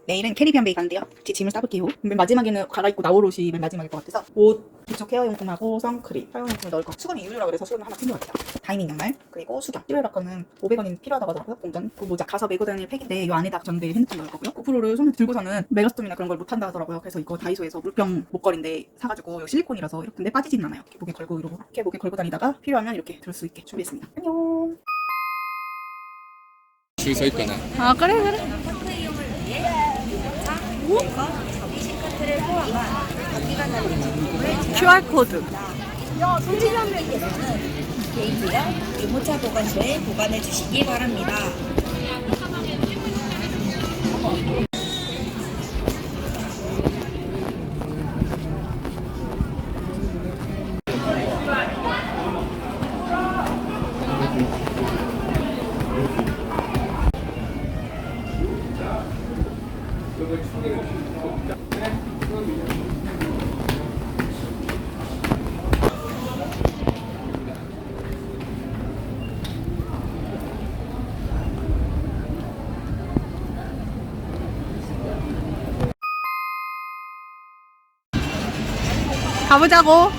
내일은 캐리비안 베이 가는데요. 제 짐을 싸볼게요. 맨 마지막에는 갈아입고 나올 옷이 맨 마지막일 것 같아서 옷, 부착 헤어용품하고 선크림, 사용용품을 넣을 거. 수건이 유료라 그래서 수건을 하나 챙겨갈게요. 다이닝 양말, 그리고 수경. 11박 거는 500원이 필요하다고 하더라고요. 공전. 그 모자. 가서 메고 다닐 팩인데 이 안에다 전대 핸드폰 넣을 거고요. 고프로를 손에 들고서는 메가스톰이나 그런 걸 못한다 하더라고요. 그래서 이거 다이소에서 물병 목걸이인데 사가지고 실리콘이라서 이렇게 근데 빠지진 않아요. 이렇게 목에 걸고 이렇게 목에 걸고 다니다가 필요하면 이렇게 들 수 있게 준비했습니다. 안녕. 줄 서 있거나. 아 그래. QR 코드. 개인이랑 유모차 보관소에 보관해 주시기 바랍니다. 가보자고.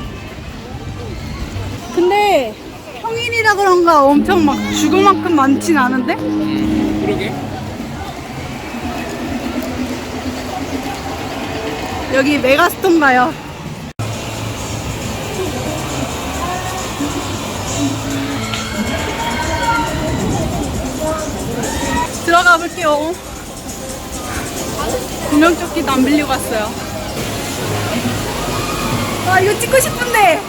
근데 평일이라 그런가 엄청 막 죽을 만큼 많진 않은데? 그러게. 여기 메가스톤가요? 들어가 볼게요. 구명조끼도 안 빌리고 왔어요. 아 이거 찍고 싶은데.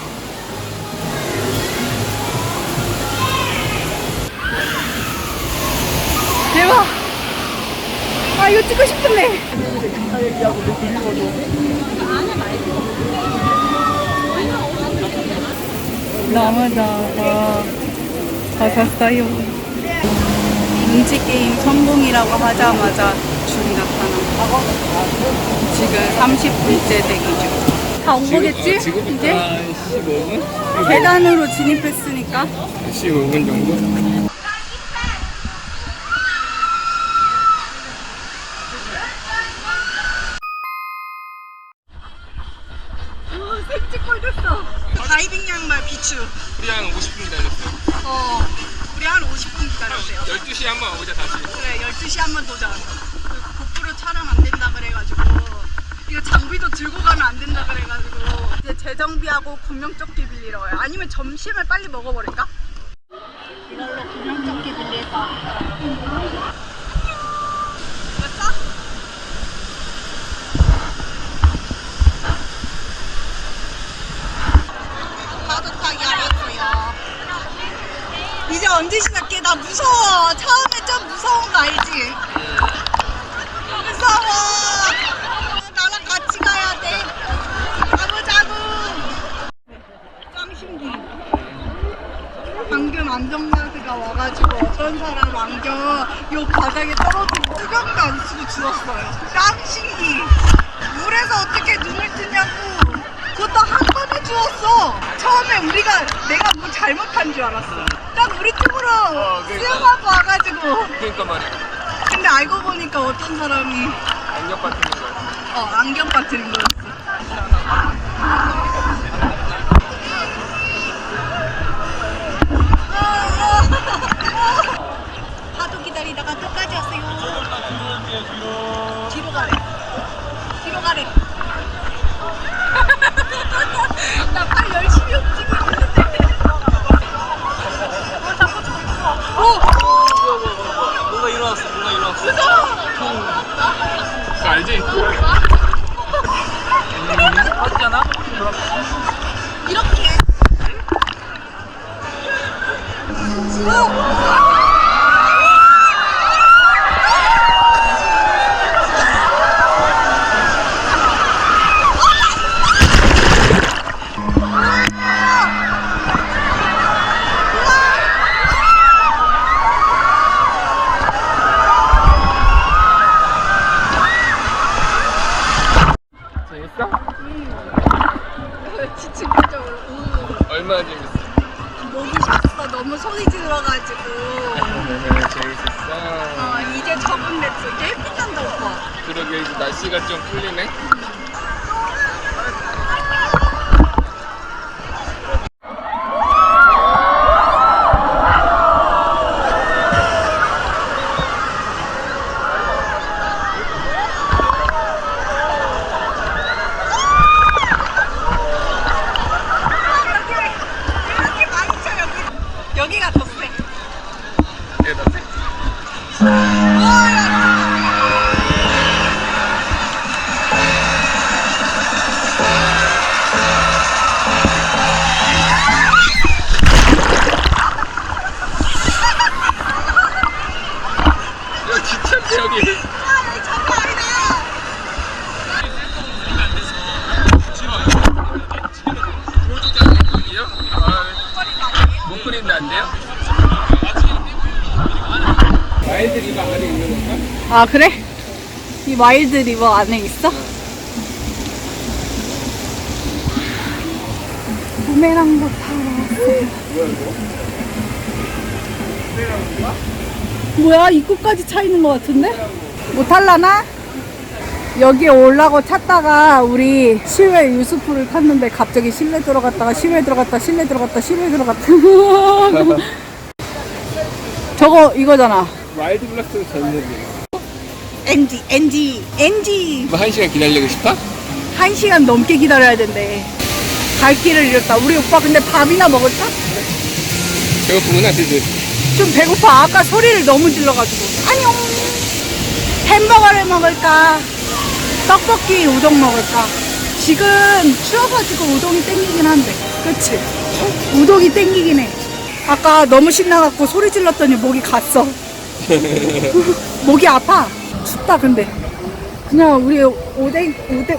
대박. 아 이거 찍고 싶은데. 너무 좋아. 다 샀어요. 눈치 게임 성공이라고 하자마자 줄이 나타나. 지금 30분째 대기 중. 다 온 거겠지? 지금부터 이제? 한 15분? 계단으로 진입했으니까. 15분 정도? 찍고 있었어. 다이빙 양말 비추. 우리 한 50분 기다렸어요. 우리 한 50분 기다렸어요. 12시에 한번 오자 다시. 그래, 12시 한번 도전. 고프로 촬영 안 된다 그래가지고 이거 장비도 들고 가면 안 된다 그래가지고 이제 재정비하고 구명조끼 빌리러 와요. 아니면 점심을 빨리 먹어버릴까? 이걸로 구명조끼 빌려서 맞다? 파도타기 알았어요. 이제 언제 시작해? 나 무서워. 처음에 좀 무서운 거 알지? 무서워. 나랑 같이 가야 돼. 가보자고. 짱신기. 방금 안전가드가 와가지고 어떤 사람 안경 요 바닥에 떨어지고 뜨겁게 안 쓰고 주웠어요. 짱신기. 물에서 어떻게 눈을 뜨냐고. 그것도 한 번에 주웠어. 처음에 내가 뭐 잘못한 줄 알았어. 딱 우리 쪽으로 그러니까. 수영하고 와가지고. 그러니까 말이야. 근데 알고 보니까 어떤 사람이 안녕 빠뜨린 거야. 안경 빠뜨린 거였어. 파도 기다리다가 끝까지 왔어요. 뒤로 가래. 뒤로 가래. 나 팔 열심히 움직이고 있는데. 뭔가 일어났어. 그거 알지? 맞잖아? 이렇게. 재밌어? 지친 표정으로. 얼마나 재밌어? 너무 재밌어. 너무 손이 들어가지고 재밌었어. 이제 적응됐어. 이제 예쁘단다 오빠. 그러게 이제 날씨가 좀 풀리네. 여기가 더 세. 얘다 돼? 야 귀찮대 여기. 못 그린데 안 돼요? 와일드 리버 안에 있는 건가? 아 그래? 이 와일드 리버 안에 있어? 부메랑도 타러 왔어요. 뭐야 입구까지 차 있는 것 같은데? 못 탈라나? 여기 오려고 찾다가 우리 실외 유스프를 탔는데 갑자기 실내 들어갔다가 실외 들어갔다 실내 들어갔다 실외 들어갔다 저거 이거잖아. 와일드 블라스트 전문이. NG 뭐 1시간 기다리고 싶어? 1시간 넘게 기다려야 된대. 갈 길을 잃었다. 우리 오빠 근데 밥이나 먹을까? 배고프구나 드드. 좀 배고파. 아까 소리를 너무 질러가지고. 안녕. 햄버거를 먹을까? 떡볶이 우동 먹을까? 지금 추워가지고 우동이 땡기긴 한데. 그치? 우동이 땡기긴 해. 아까 너무 신나갖고 소리 질렀더니 목이 갔어. 목이 아파. 춥다 근데. 그냥 우리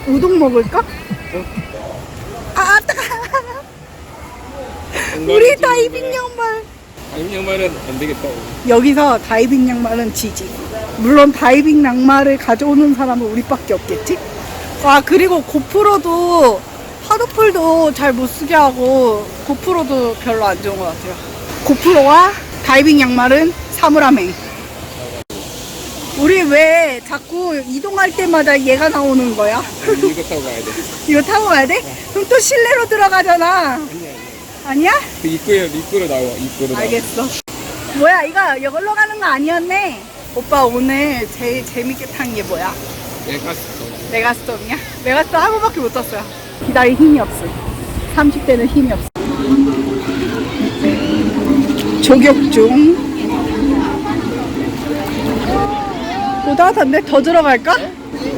우동 먹을까? 아 따가. 우리 다이빙 양말. 다이빙 양말은 안 되겠다. 여기서 다이빙 양말은 지지. 물론 다이빙 양말을 가져오는 사람은 우리밖에 없겠지? 아 그리고 고프로도 파도풀도 잘 못 쓰게 하고 고프로도 별로 안 좋은 것 같아요. 고프로와 다이빙 양말은 사물함행. 우리 왜 자꾸 이동할 때마다 얘가 나오는 거야? 이거 타고 가야 돼. 이거 타고 가야 돼? 그럼 또 실내로 들어가잖아. 아니야? 그 입구로 나와. 입구로 나와. 알겠어. 뭐야 이거 이걸로 가는 거 아니었네. 오빠 오늘 제일 재밌게 탄 게 뭐야? 메가스톤. 메가스톰이야? 메가스톰 한 번밖에 못 탔어요. 기다릴 힘이 없어. 30대는 힘이 없어. 조격 중. 고다한데 더 들어갈까?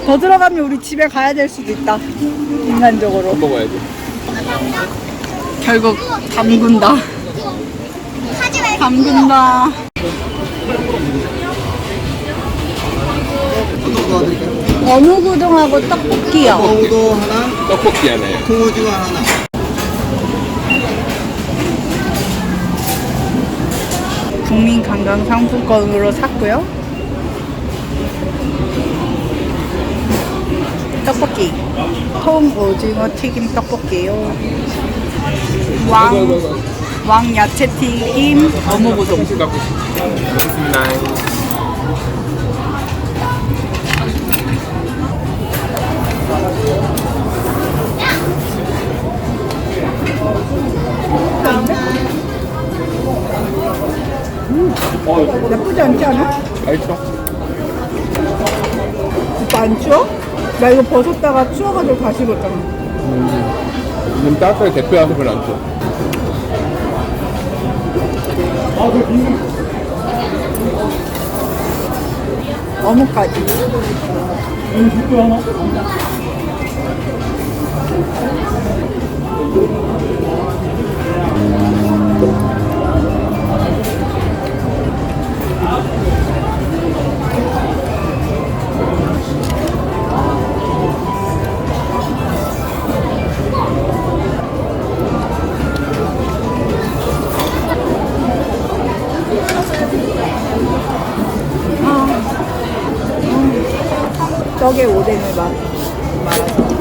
더 들어가면 우리 집에 가야 될 수도 있다. 인간적으로. 먹어야 돼. 결국 담근다. 담근다. 어묵우동하고 떡볶이요. 어묵도 하나, 떡볶이 하나요. 통오징어 하나. 국민관광상품권으로 샀고요. 떡볶이. 통오징어 튀김 떡볶이요. 왕야채 튀김 어묵우동. 음식 갖고 싶어. 고맙습니다. 나쁘지 않지 않아? 맛있어. 오빠 안 추워? 나 이거 벗었다가 추워가지고 다시 입었잖아. 지금 따뜻하게 대표와서 별로 안 좋아. 어묵까지. 떡에 오뎅을 말아서.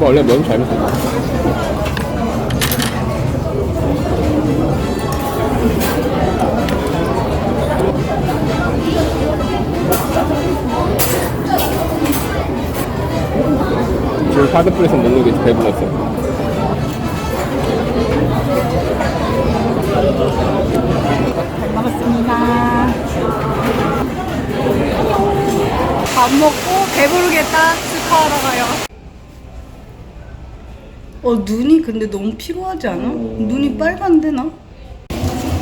원래 면 잘 먹어. 지금 파드풀에서 먹는 게 배불렀어. 잘 먹었습니다. 밥 먹고 배부르겠다 스파하러 가요. 눈이 근데 너무 피곤하지 않아? 눈이 빨간데 나?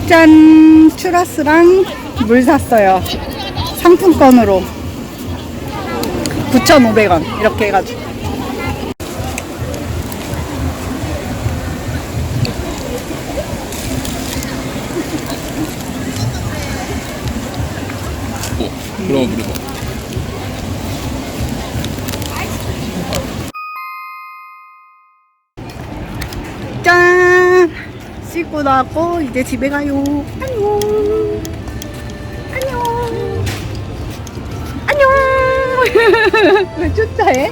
짠! 추러스랑 물 샀어요. 상품권으로 9,500원 이렇게 해가지고. 그럼 우리 뭐. 짠! 씻고 나왔고 이제 집에 가요. 안녕. 안녕. 안녕. 왜 쫓아해?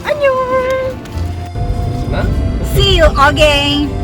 안녕. See you again.